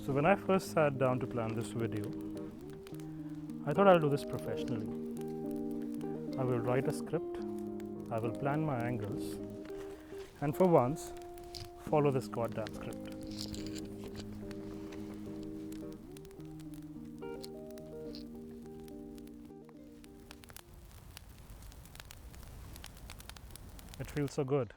So when I first sat down to plan this video, I thought I'll do this professionally. I will write a script, I will plan my angles, and for once, follow this goddamn script. It feels so good.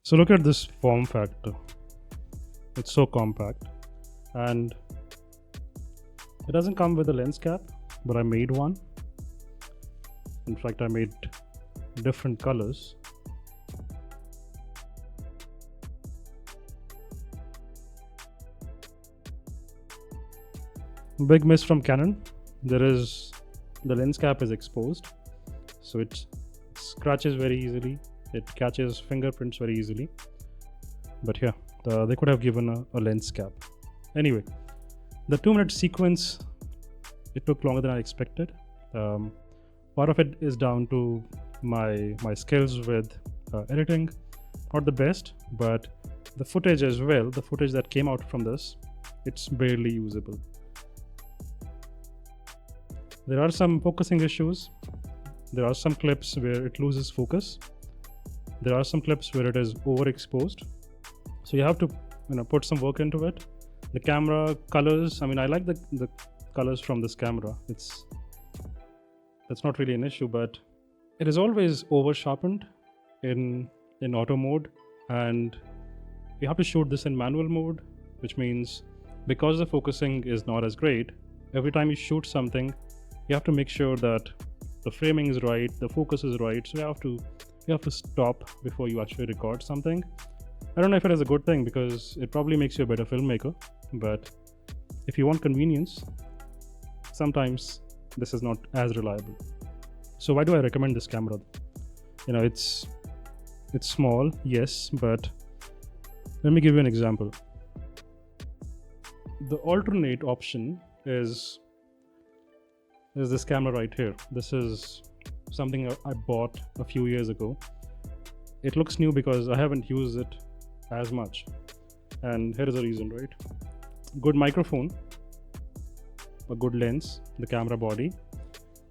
So look at this form factor. It's so compact, and it doesn't come with a lens cap, but I made one. In fact, I made different colors. Big miss from Canon. The lens cap is exposed, so it scratches very easily. It catches fingerprints very easily. But yeah, they could have given a lens cap. Anyway, the 2-minute sequence, it took longer than I expected. Part of it is down to my skills with editing. Not the best, but the footage as well, the footage that came out from this, it's barely usable. There are some focusing issues. There are some clips where it loses focus. There are some clips where it is overexposed. So you have to put some work into it. The camera colors, I mean, I like the colors from this camera. That's not really an issue, but it is always over sharpened in auto mode, and you have to shoot this in manual mode, which means because the focusing is not as great, every time you shoot something, you have to make sure that the framing is right, the focus is right. So you have to stop before you actually record something. I don't know if it is a good thing, because it probably makes you a better filmmaker, but if you want convenience, sometimes this is not as reliable. So why do I recommend this camera? It's small, yes, but let me give you an example. The alternate option is this camera right here. This is something I bought a few years ago. It looks new because I haven't used it as much, and here is the reason, right? Good microphone, a good lens, the camera body,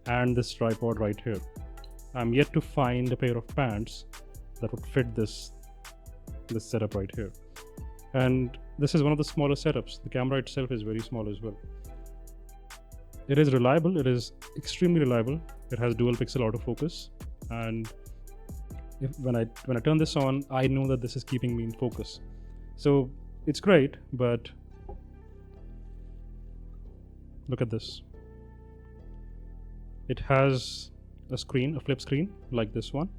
and this tripod right here. I'm yet to find a pair of pants that would fit this setup right here. And this is one of the smaller setups. The camera itself is very small as well. It is reliable. It is extremely reliable. It has dual pixel autofocus, and when I turn this on, I know that this is keeping me in focus. So it's great, but look at this. It has a screen, a flip screen like this one.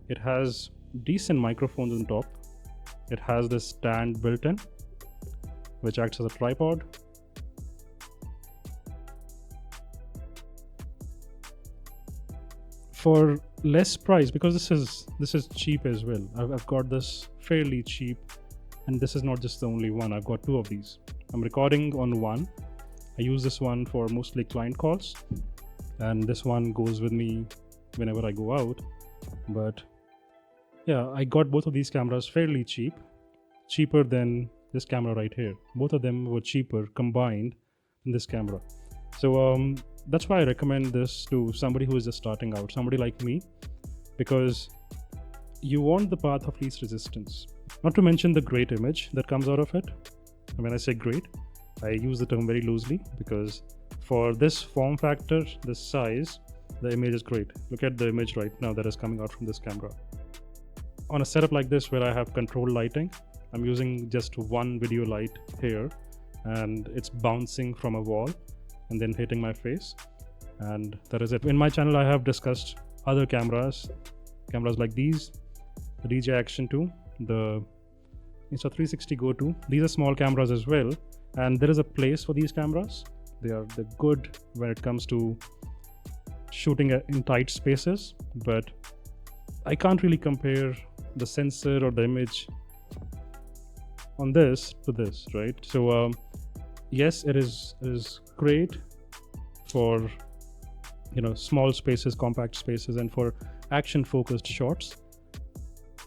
It has decent microphones on top. It has this stand built in, which acts as a tripod. For less price, because this is cheap as well. I've got this fairly cheap, and this is not just the only one. I've got two of these. I'm recording on one. I use this one for mostly client calls, and this one goes with me whenever I go out. But yeah, I got both of these cameras fairly cheap, cheaper than this camera right here. Both of them were cheaper combined than this camera. So that's why I recommend this to somebody who is just starting out, somebody like me, because you want the path of least resistance. Not to mention the great image that comes out of it. And when I say great, I use the term very loosely, because for this form factor, this size, the image is great. Look at the image right now that is coming out from this camera. On a setup like this where I have controlled lighting, I'm using just one video light here, and it's bouncing from a wall and then hitting my face, and that is it. In my channel, I have discussed other cameras like these, the DJI Action 2, the Insta360 Go 2. These are small cameras as well, and there is a place for these cameras. They're good when it comes to shooting in tight spaces, but I can't really compare the sensor or the image on this to this, right? So yes, it is great for, you know, small spaces, compact spaces, and for action focused shots.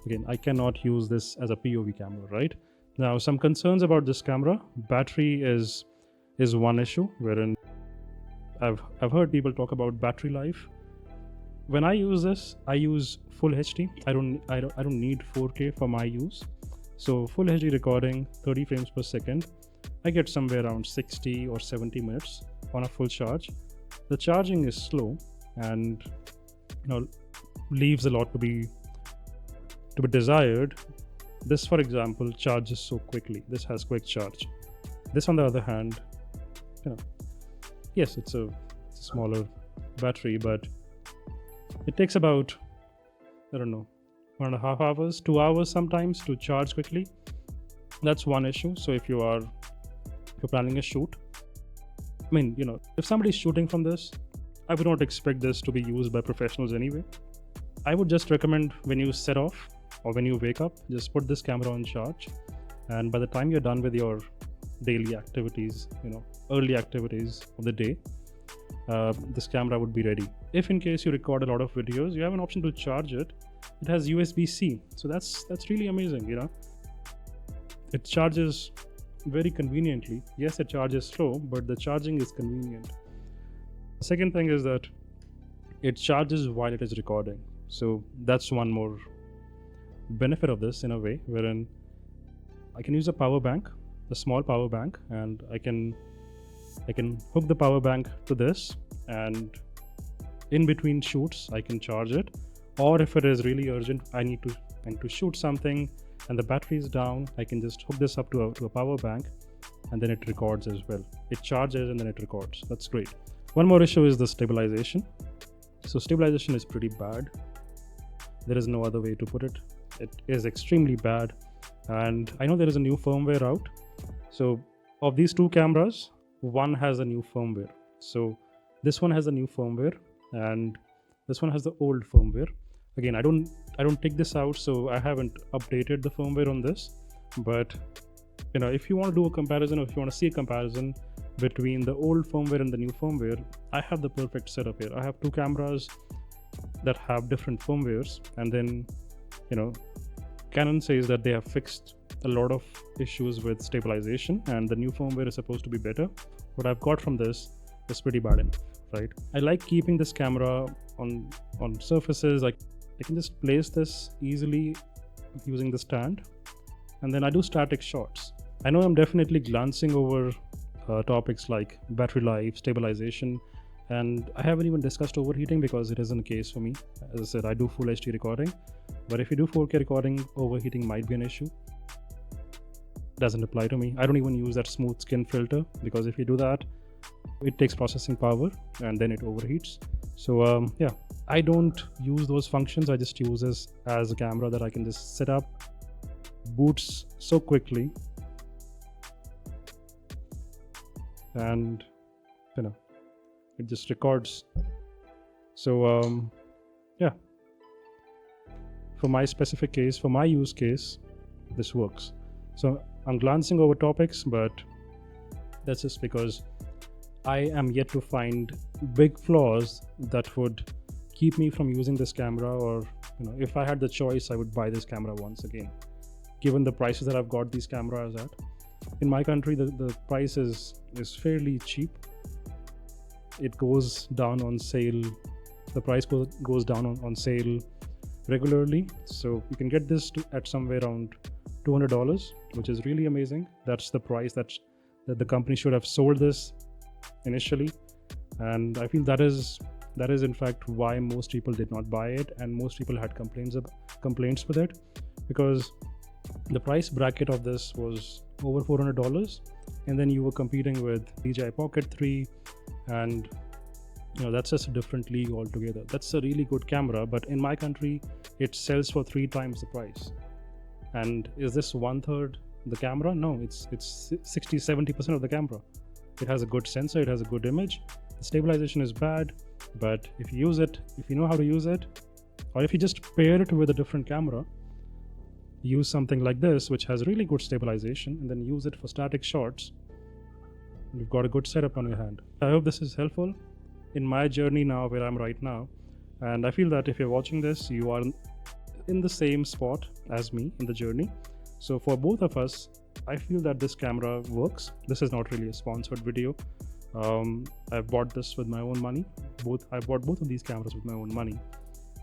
Again, I cannot use this as a POV camera, right? Now, some concerns about this camera. Battery is one issue, wherein I've heard people talk about battery life. When I use this, I use full HD. I don't need 4K for my use. So full HD recording, 30 frames per second. I get somewhere around 60 or 70 minutes on a full charge. The charging is slow, and leaves a lot to be desired. This, for example, charges so quickly. This has quick charge. This, on the other hand, yes, it's a smaller battery, but it takes about, I don't know, 1.5 hours, 2 hours sometimes to charge quickly. That's one issue. So if you're planning a shoot, I mean, if somebody's shooting from this, I would not expect this to be used by professionals anyway. I would just recommend, when you set off or when you wake up, just put this camera on charge, and by the time you're done with your daily activities, early activities of the day, this camera would be ready. If in case you record a lot of videos, you have an option to charge it. It has USB-C, so that's really amazing. It charges very conveniently. Yes, it charges slow, but the charging is convenient. The second thing is that it charges while it is recording. So that's one more benefit of this, in a way, wherein I can use a power bank, a small power bank, and I can hook the power bank to this, and in between shoots I can charge it. Or if it is really urgent, I need to shoot something and the battery is down, I can just hook this up to a power bank, and then it records as well. It charges and then it records. That's great. One more issue is the stabilization. So stabilization is pretty bad. There is no other way to put it. It is extremely bad, and I know there is a new firmware out. So of these two cameras, one has a new firmware. So this one has a new firmware, and this one has the old firmware. Again, I don't take this out, so I haven't updated the firmware on this. But if you want to do a comparison, or if you want to see a comparison between the old firmware and the new firmware, I have the perfect setup here. I have two cameras that have different firmwares, and then Canon says that they have fixed a lot of issues with stabilization, and the new firmware is supposed to be better. What I've got from this is pretty bad enough, right? I like keeping this camera on surfaces. I can just place this easily using the stand, and then I do static shots. I know I'm definitely glancing over topics like battery life, stabilization, and I haven't even discussed overheating because it isn't a case for me. As I said, I do full HD recording, but if you do 4K recording, overheating might be an issue. Doesn't apply to me. I don't even use that smooth skin filter, because if you do that, it takes processing power and then it overheats. So yeah, I don't use those functions. I just use this as a camera that I can just set up, boots so quickly, and it just records. So yeah, for my specific case, for my use case, this works. So I'm glancing over topics, but that's just because I am yet to find big flaws that would keep me from using this camera, or if I had the choice, I would buy this camera once again, given the prices that I've got these cameras at. In my country, the price is fairly cheap. It goes down on sale. The price goes down on sale regularly, so you can get this at somewhere around $200, which is really amazing. That's the price that the company should have sold this initially, and I feel that is in fact why most people did not buy it, and most people had complaints with it, because the price bracket of this was over $400, and then you were competing with DJI Pocket 3, and that's just a different league altogether. That's a really good camera, but in my country it sells for 3 times the price. And is this 1/3 the camera? No, it's 60-70% of the camera. It has a good sensor, it has a good image. The stabilization is bad, but if you use it, if you know how to use it, or if you just pair it with a different camera, use something like this which has really good stabilization, and then use it for static shots, you've got a good setup on your hand. I hope this is helpful in my journey now, where I'm right now, and I feel that if you're watching this, you are in the same spot as me in the journey. So for both of us, I feel that this camera works. This is not really a sponsored video. I bought this with my own money. I bought both of these cameras with my own money,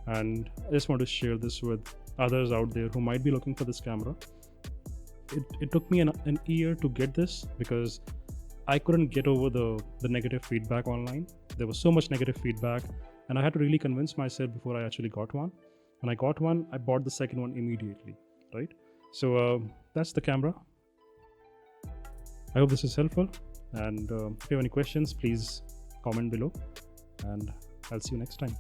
and I just want to share this with others out there who might be looking for this camera. It took me an year to get this, because I couldn't get over the negative feedback online. There was so much negative feedback, and I had to really convince myself before I actually got one. When I got one, I bought the second one immediately, right? So that's the camera. I hope this is helpful, and if you have any questions, please comment below, and I'll see you next time.